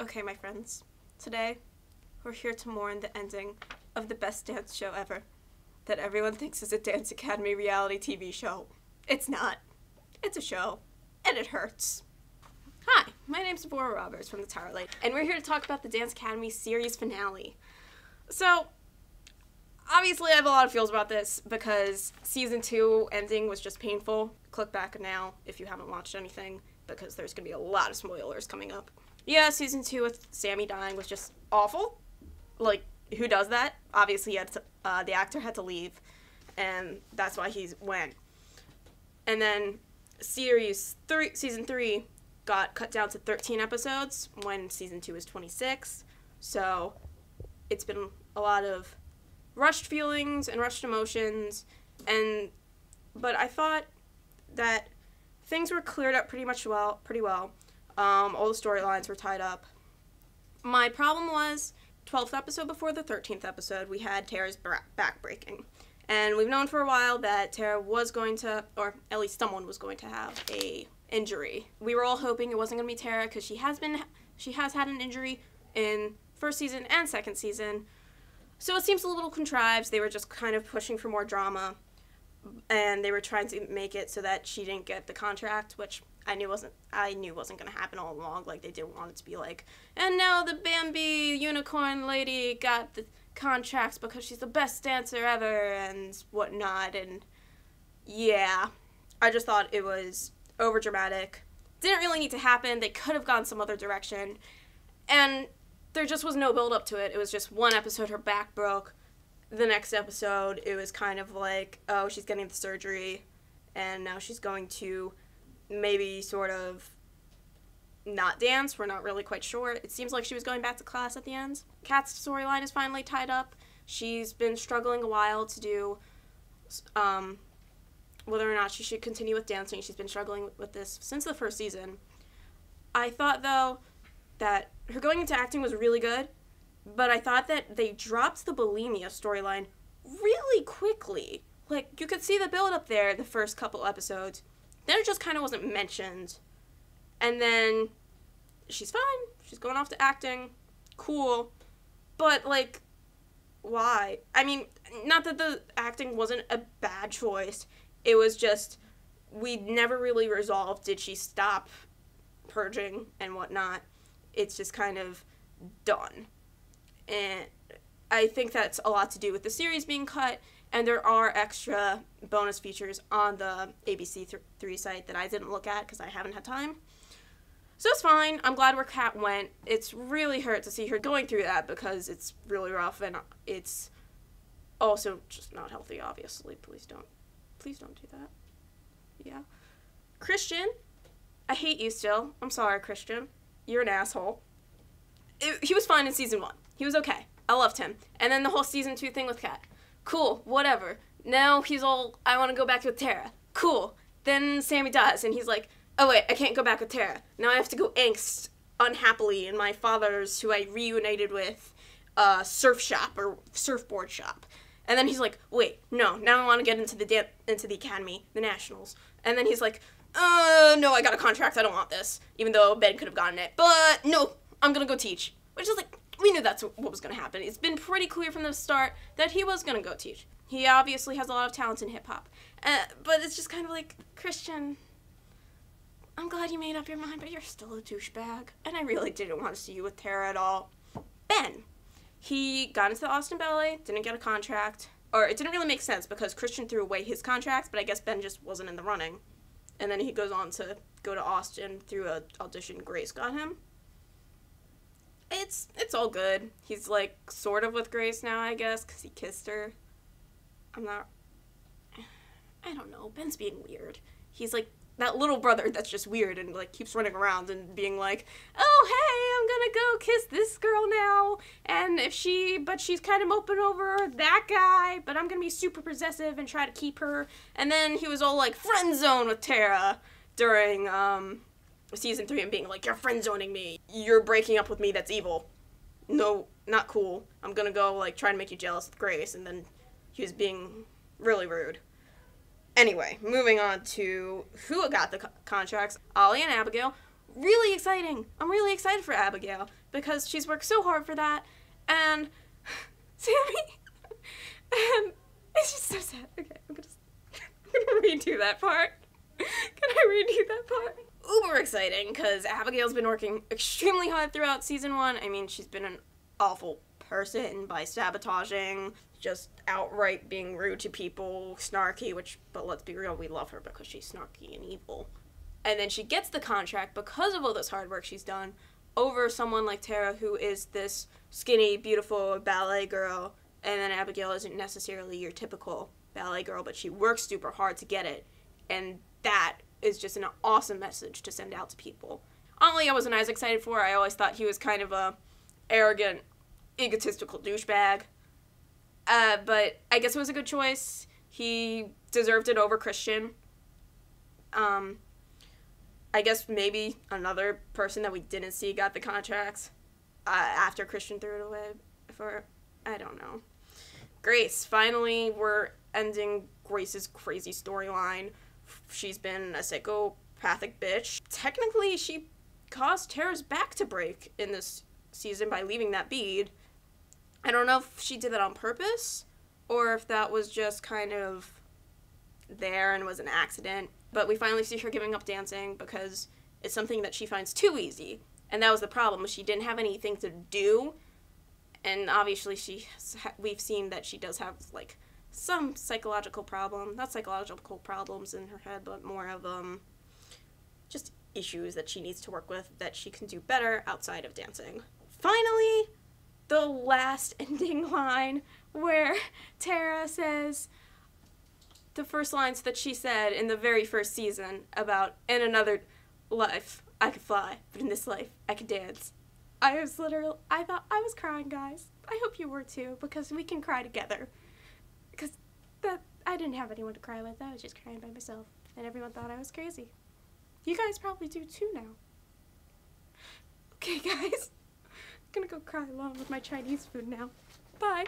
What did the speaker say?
Okay, my friends, today we're here to mourn the ending of the best dance show ever that everyone thinks is a Dance Academy reality TV show. It's not. It's a show, and it hurts. Hi, my name's Devorah Roberts from the Towerlight, and we're here to talk about the Dance Academy series finale. So, obviously I have a lot of feels about this because season 2 ending was just painful. Click back now if you haven't watched anything because there's going to be a lot of spoilers coming up. Yeah, season 2 with Sammy dying was just awful. Like, who does that? Obviously, the actor had to leave, and that's why he went. And then season 3 got cut down to 13 episodes when season 2 is 26. So it's been a lot of rushed feelings and rushed emotions, but I thought that things were cleared up pretty well. All the storylines were tied up. My problem was 12th episode before the 13th episode, we had Tara's back breaking. And we've known for a while that Tara was going to, or at least someone was going to have a injury. We were all hoping it wasn't going to be Tara because she has had an injury in first season and second season. So it seems a little contrived. They were just kind of pushing for more drama, and they were trying to make it so that she didn't get the contract, which I knew wasn't going to happen all along. Like, they didn't want it to be like, and now the Bambi unicorn lady got the contracts because she's the best dancer ever and whatnot. And yeah, I just thought it was over dramatic. Didn't really need to happen. They could have gone some other direction, and there just was no build up to it. It was just one episode, her back broke. The next episode, it was kind of like, oh, she's getting the surgery, and now she's going to maybe sort of not dance. We're not really quite sure. It seems like she was going back to class at the end. Kat's storyline is finally tied up. She's been struggling a while to do whether or not she should continue with dancing. She's been struggling with this since the first season. I thought, though, that her going into acting was really good, but I thought that they dropped the bulimia storyline really quickly. Like, you could see the build-up there the first couple episodes. Then it just kind of wasn't mentioned. And then she's fine. She's going off to acting. Cool. But, like, why? I mean, not that the acting wasn't a bad choice. It was just, we never really resolved, did she stop purging and whatnot. It's just kind of done. And I think that's a lot to do with the series being cut, and there are extra bonus features on the ABC3 site that I didn't look at because I haven't had time. So it's fine. I'm glad where Kat went. It's really hurt to see her going through that because it's really rough, and it's also just not healthy, obviously. Please don't do that. Yeah. Christian, I hate you still. I'm sorry, Christian. You're an asshole. He was fine in season 1. He was okay. I loved him. And then the whole season 2 thing with Kat. Cool, whatever. Now he's all, I want to go back with Tara. Cool. Then Sammy dies, and he's like, oh wait, I can't go back with Tara. Now I have to go angst unhappily in my father's, who I reunited with, surf shop, or surfboard shop. And then he's like, wait, no, now I want to get into the academy, the nationals. And then he's like, no, I got a contract, I don't want this. Even though Ben could have gotten it. But no, I'm gonna go teach. Which is like, we knew that's what was going to happen. It's been pretty clear from the start that he was going to go teach. He obviously has a lot of talent in hip-hop. But it's just kind of like, Christian, I'm glad you made up your mind, but you're still a douchebag. And I really didn't want to see you with Tara at all. Ben. He got into the Austin Ballet, didn't get a contract. Or it didn't really make sense because Christian threw away his contract, but I guess Ben just wasn't in the running. And then he goes on to go to Austin through an audition Grace got him. It's all good. He's, like, sort of with Grace now, I guess, because he kissed her. I don't know. Ben's being weird. He's, like, that little brother that's just weird and, like, keeps running around and being like, oh, hey, I'm gonna go kiss this girl now, and but she's kind of moping over that guy, but I'm gonna be super possessive and try to keep her. And then he was all, like, friend zone with Tara during, season 3 and being like, you're friend-zoning me. You're breaking up with me, that's evil. No, not cool. I'm gonna go, like, try to make you jealous with Grace. And then he was being really rude. Anyway, moving on to who got the contracts. Ollie and Abigail really exciting. I'm really excited for Abigail because she's worked so hard for that, and Sammy, and it's just so sad. Okay, I'm gonna redo that part. Can I redo that part? Uber exciting because Abigail's been working extremely hard throughout season 1. I mean, she's been an awful person by sabotaging, just outright being rude to people, snarky, but let's be real, we love her because she's snarky and evil. And then she gets the contract because of all this hard work she's done over someone like Tara, who is this skinny, beautiful ballet girl, and then Abigail isn't necessarily your typical ballet girl, but she works super hard to get it, and that is just an awesome message to send out to people. Ollie, I wasn't as excited for. I always thought he was kind of a arrogant, egotistical douchebag. But I guess it was a good choice. He deserved it over Christian. I guess maybe another person that we didn't see got the contracts after Christian threw it away for, I don't know. Grace, finally we're ending Grace's crazy storyline. She's been a psychopathic bitch. Technically, she caused Tara's back to break in this season by leaving that bead. I don't know if she did that on purpose or if that was just kind of there and was an accident. But we finally see her giving up dancing because it's something that she finds too easy. And that was the problem. She didn't have anything to do. And obviously we've seen that she does have, like, some psychological problem. Not psychological problems in her head, but more of, just issues that she needs to work with that she can do better outside of dancing. Finally, the last ending line where Tara says the first lines that she said in the very first season about, in another life, I could fly, but in this life, I could dance. I thought I was crying, guys. I hope you were too, because we can cry together. Because I didn't have anyone to cry with. I was just crying by myself, and everyone thought I was crazy. You guys probably do too now. Okay, guys. I'm gonna go cry along with my Chinese food now. Bye.